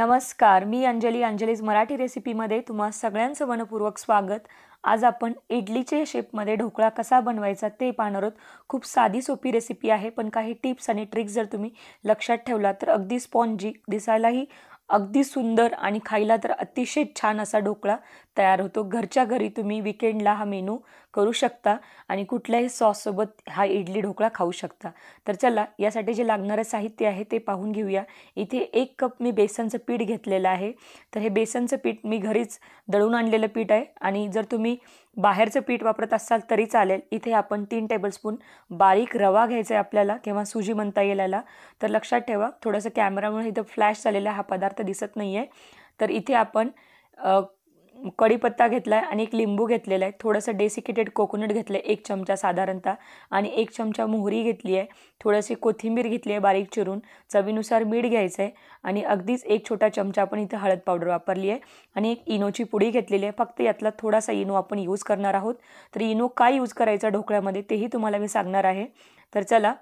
नमस्कार, मी अंजलीज मराठी रेसिपीमध्ये तुम्हा सगळ्यांचं मनपूर्वक स्वागत। आज आपण इडलीचे शेपमध्ये ढोकळा कसा बनवायचा ते पाहणार आहोत। खूप साधी सोपी रेसिपी आहे, पण काही टिप्स आणि ट्रिक्स जर तुम्ही लक्षात ठेवला तर अगदी स्पॉन्जी, दिसायलाही अगदी सुंदर आणि खायला तर अतिशय छान असा ढोकळा तयार होतो। घरच्या घरी तुम्ही वीकेंडला हा मेनू करू शकता आणि कुठल्याही सॉस सोबत हा इडली ढोकळा खाऊ शकता। तर चला यासाठी जे लागणारे साहित्य आहे ते पाहून घेऊया। इथे 1 कप मी बेसनचं पीठ घेतलेलं आहे। तर हे बेसनचं पीठ मी घरीच दळून आणलेलं पीठ आहे आणि जर तुम्ही बाहेरचं पीठ वापरत असाल तरी चालेल। इथे आपण 3 टेबलस्पून बारीक रवा घ्यायचा आहे आपल्याला, किंवा सुजी म्हणता येईल याला। तर लक्षात ठेवा, थोडंसं कॅमेरामुळे इथं फ्लॅश झालेला हा पदार्थ दिसत नाहीये। तर इथे आपण कढीपत्ता घेतलाय आणि 1 लिंबू घेतलेला आहे। थोडंसं डेसिकेटेड कोकोनट घेतलं 1 चमचा साधारणतः, आणि 1 चमचा मोहरी घेतली आहे। थोडीशी कोथिंबीर घेतली आहे बारीक चिरून, चवीनुसार मीठ घ्यायचं आहे, आणि अगदीच 1 छोटा चमचा आपण इथं हळद पावडर वापरली आहे, आणि 1 इनोची पुडी घेतलेली आहे। फक्त यातला थोडासा इनो आपण यूज करणार आहोत। तर इनो काय यूज करायचा ढोकळ्यामध्ये तेही तुम्हाला मी सांगणार आहे। तर चला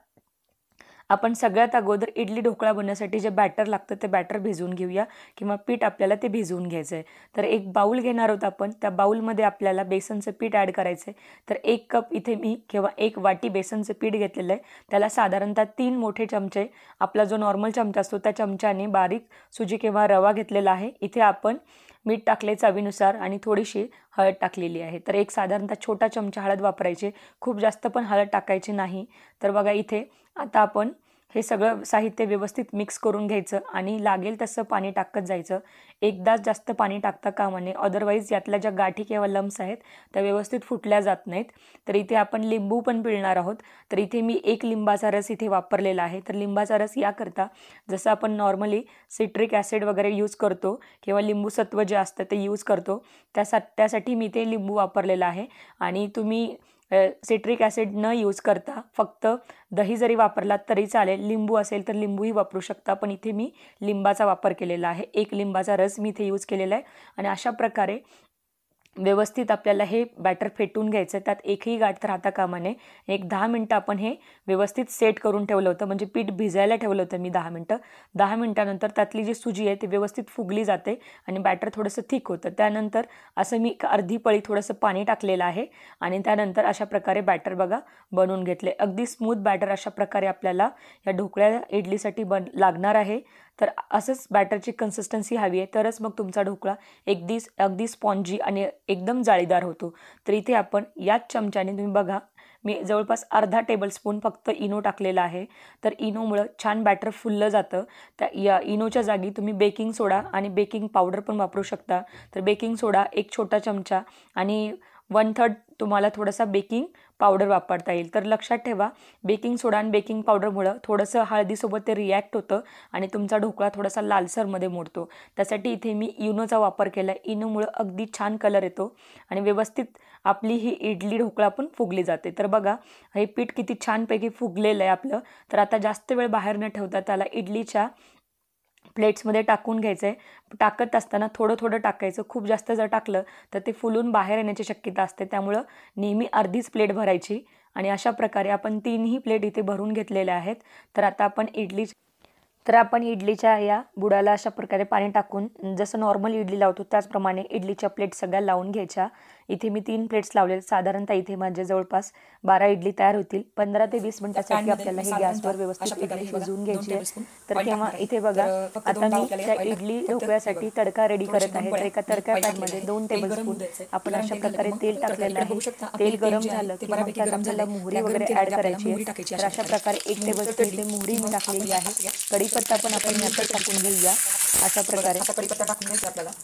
आपण सगळ्यात अगोदर इडली ढोकळा बनवण्यासाठी जे बॅटर लागतं ते बॅटर भिजवून घेऊया, किंवा पीठ आपल्याला ते भिजवून घ्यायचं आहे। तर 1 बाउल घेणार आहोत आपण। त्या बाउलमध्ये आपल्याला बेसनचं पीठ ॲड करायचं आहे। तर 1 कप इथे मी किंवा 1 वाटी बेसनचं पीठ घेतलेलं आहे। त्याला साधारणतः 3 मोठे चमचे, आपला जो नॉर्मल चमचा असतो त्या चमच्याने बारीक सुजी किंवा रवा घेतलेला आहे। इथे आपण मीठ टाकले चवीनुसार आणि थोडीशी हळद टाकलेली आहे। तर एक साधारणतः छोटा चमचा हळद वापरायची, खूप जास्त पण हळद टाकायची नाही। तर बघा इथे आता आपण हे सगळं साहित्य व्यवस्थित मिक्स करून घ्यायचं आणि लागेल तसं पाणी टाकत जायचं। एकदाच जास्त पाणी टाकता कामा नये, अदरवाईज यातल्या ज्या गाठी किंवा लम्स आहेत त्या व्यवस्थित फुटल्या जात नाहीत। तर इथे आपण लिंबू पण पिळणार आहोत। तर इथे मी 1 लिंबाचा रस इथे वापरलेला आहे। तर लिंबाचा रस याकरता, जसं आपण नॉर्मली सिट्रिक ॲसिड वगैरे यूज करतो किंवा लिंबू सत्व जे असतं ते यूज करतो, त्यासाठी मी ते लिंबू वापरलेला आहे। आणि तुम्ही सिट्रिक ॲसिड न यूज करता फक्त दही जरी वापरलात तरी चालेल, लिंबू असेल तर लिंबूही वापरू शकता, पण इथे मी लिंबाचा वापर केलेला आहे। 1 लिंबाचा रस मी इथे यूज केलेला आहे। आणि अशा प्रकारे व्यवस्थित आपल्याला हे बॅटर फेटून घ्यायचं। त्यात एकही गाठ राहता कामा नये। 10 मिनटं आपण हे व्यवस्थित सेट करून ठेवलं होतं, म्हणजे पीठ भिजायला ठेवलं होतं मी 10 मिनटं। 10 मिनटानंतर त्यातली जी सुजी आहे ती व्यवस्थित फुगली जाते आणि बॅटर थोडंसं थिक होतं। त्यानंतर असं मी अर्धी पळी थोडंसं पाणी टाकलेलं आहे, आणि त्यानंतर अशा प्रकारे बॅटर बघा बनवून घेतले। अगदी स्मूथ बॅटर अशा प्रकारे आपल्याला या ढोकळ्या इडलीसाठी लागणार आहे। तर असंच बॅटरची कन्सिस्टन्सी हवी आहे, तरच मग तुमचा ढोकळा अगदी स्पॉन्जी आणि एकदम जाळीदार होतो। तर इथे आपण याच चमच्याने, तुम्ही बघा मी जवळपास अर्धा टेबलस्पून फक्त इनो टाकलेला आहे। तर इनोमुळं छान बॅटर फुललं जातं। या इनोच्या जागी तुम्ही बेकिंग सोडा आणि बेकिंग पावडर पण वापरू शकता। तर बेकिंग सोडा 1 छोटा चमचा आणि 1/3 तुम्हाला थोडासा बेकिंग पावडर वापरता येईल। तर लक्षात ठेवा, बेकिंग सोडा आणि बेकिंग पावडरमुळं थोडंसं हळदीसोबत ते रिॲक्ट होतं आणि तुमचा ढोकळा थोडासा लालसरमध्ये मोडतो। त्यासाठी इथे मी इनोचा वापर केला आहे। इनोमुळं अगदी छान कलर येतो आणि व्यवस्थित आपली ही इडली ढोकळा पण फुगली जाते। तर बघा हे पीठ किती छानपैकी फुगलेलं आहे आपलं। तर आता जास्त वेळ बाहेर न ठेवता त्याला इडलीच्या प्लेट्समध्ये टाकून घ्यायचं आहे। टाकत असताना थोडं थोडं टाकायचं, खूप जास्त जर टाकलं तर ते फुलून बाहेर येण्याची शक्यता असते। त्यामुळं नेहमी अर्धीच प्लेट भरायची, आणि अशा प्रकारे आपण 3ही प्लेट इथे भरून घेतलेल्या आहेत। तर आता आपण इडलीच्या या बुडाला अशा प्रकारे पाणी टाकून, जसं नॉर्मल इडली लावतो त्याचप्रमाणे इडलीच्या प्लेट सगळ्या लावून घ्यायच्या। इथे मी 3 प्लेट्स लावले। साधारणतः इथे माझे जवळपास 12 इडली तयार होतील। 15 ते 20 मिनिटांसाठी आपल्याला हे गॅसवर व्यवस्थित इडली शिजवून घ्यायची आहे। तर तेव्हा इथे बघा आता मी त्या इडली ढोकळ्यासाठी तडका रेडी करत आहे। तर एका तडका पॅनमध्ये 2 टेबलस्पून आपण अशा प्रकारे तेल टाकलेलं आहे। तेल गरम झालं की मग त्यात आपल्याला मोहरी वगैरे ॲड करायची आहे। तर अशा प्रकारे 1 टेबलस्पून इथे मोहरी मी टाकलेली आहे। कढीपत्ता पण आपण यातच टाकून घेऊया अशा प्रकारे।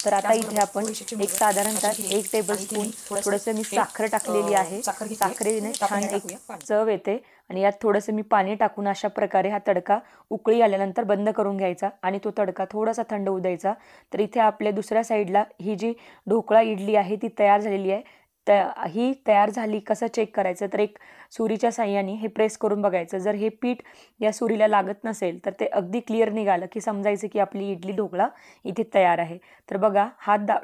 तर आता इथे आपण एक साधारणतः 1 टेबलस्पून थोडंसं मी साखर टाकलेली आहे। साखरेने छान एक चव येते, आणि यात थोडंसं मी पाणी टाकून अशा प्रकारे हा तडका उकळी आल्यानंतर बंद करून घ्यायचा आणि तो तडका थोडासा थंड होऊ द्यायचा। तर इथे आपल्या दुसऱ्या साईडला ही जी ढोकळा इडली आहे ती तयार झालेली आहे। ही तयार झाली कसं चेक करायचं, तर एक सुरीच्या साहाय्याने हे प्रेस करून बघायचं. जर हे पीठ या सुरीला लागत नसेल तर ते अगदी क्लिअर निघालं की समजायचं की आपली इडली ढोकळा इथे तयार आहे. तर बघा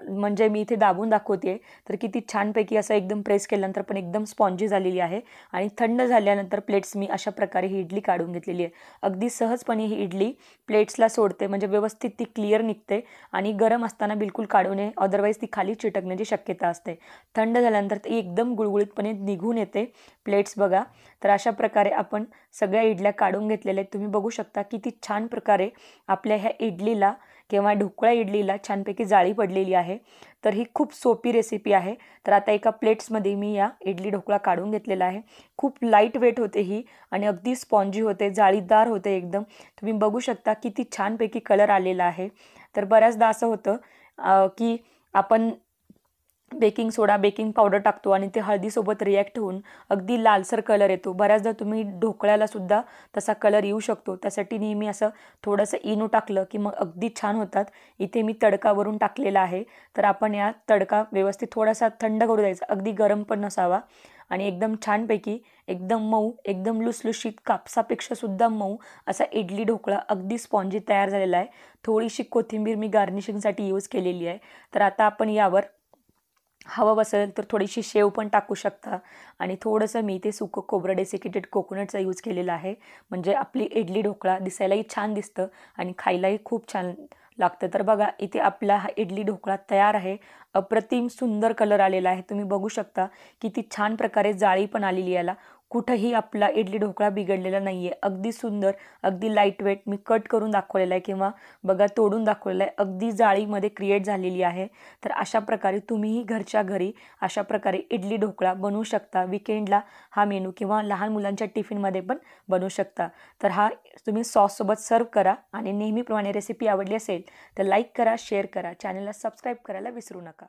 म्हणजे मी इथे दाबून दाखवते तर किती छानपैकी असं एकदम प्रेस केल्यानंतर पण एकदम स्पॉन्जी झालेली आहे. आणि थंड झाल्यानंतर प्लेट्स मी अशा प्रकारे ही इडली काढून घेतलेली आहे. अगदी सहजपणे ही इडली प्लेट्सला सोडते, म्हणजे व्यवस्थित ती क्लिअर निघते. आणि गरम असताना बिलकुल काढू नये, अदरवाईज ती खाली चिटकण्याची शक्यता असते. थंड झाल्यानंतर ती एकदम गुळगुळीतपणे निघून येते प्लेट्स बघा. तर अशा प्रकारे आपण सगळ्या इडल्या काढून घेतलेल्या आहेत. तुम्ही बघू शकता किती छान प्रकारे आपल्या ह्या इडलीला किंवा ढोकळा इडलीला छानपैकी जाळी पडलेली आहे. तर ही खूप सोपी रेसिपी आहे. तर आता एका प्लेट्समध्ये मी या इडली ढोकळा काढून घेतलेला आहे. खूप लाईट वेट होते ही आणि अगदी स्पॉन्जी होते, जाळीदार होते एकदम. तुम्ही बघू शकता किती छानपैकी कलर आलेला आहे. तर बऱ्याचदा असं होतं की आपण बेकिंग सोडा, बेकिंग पावडर टाकतो आणि ते हळदीसोबत रिॲक्ट होऊन अगदी लालसर कलर येतो. बऱ्याचदा तुम्ही ढोकळ्याला सुद्धा तसा कलर येऊ शकतो. त्यासाठी नेहमी असं थोडंसं इनो टाकलं की मग अगदी छान होतात. इथे मी तडकावरून टाकलेला आहे. तर आपण या तडका व्यवस्थित थोडासा थंड करू द्यायचा, अगदी गरम पण नसावा. आणि एकदम छानपैकी एकदम मऊ, एकदम लुसलुशीत, कापसापेक्षा सुद्धा मऊ असा इडली ढोकळा अगदी स्पॉन्जी तयार झालेला आहे. थोडीशी कोथिंबीर मी गार्निशिंगसाठी यूज केलेली आहे. तर आता आपण यावर हवं असेल तर थोडीशी शेव पण टाकू शकता. आणि थोडंसं मी ते सुकं खोबरं, डेसिकेटेड कोकोनटचा यूज केलेला आहे. म्हणजे आपली इडली ढोकळा दिसायलाही छान दिसतं आणि खायलाही खूप छान लागतं. तर बघा इथे आपला हा इडली ढोकळा तयार आहे. अप्रतिम सुंदर कलर आलेला आहे. तुम्ही बघू शकता किती छान प्रकारे जाळी पण आलेली याला. कुठंही आपला इडली ढोकळा बिघडलेला नाही आहे. अगदी सुंदर, अगदी लाईट वेट. मी कट करून दाखवलेला आहे किंवा बघा तोडून दाखवलेला आहे. अगदी जाळीमध्ये क्रिएट झालेली आहे. तर अशा प्रकारे तुम्हीही घरच्या घरी अशा प्रकारे इडली ढोकळा बनवू शकता. विकेंडला हा मेनू किंवा लहान मुलांच्या टिफिनमध्ये पण बनवू शकता. तर हा तुम्ही सॉससोबत सर्व करा. आणि नेहमीप्रमाणे रेसिपी आवडली असेल तर लाईक करा, शेअर करा, चॅनलला सबस्क्राईब करायला विसरू नका.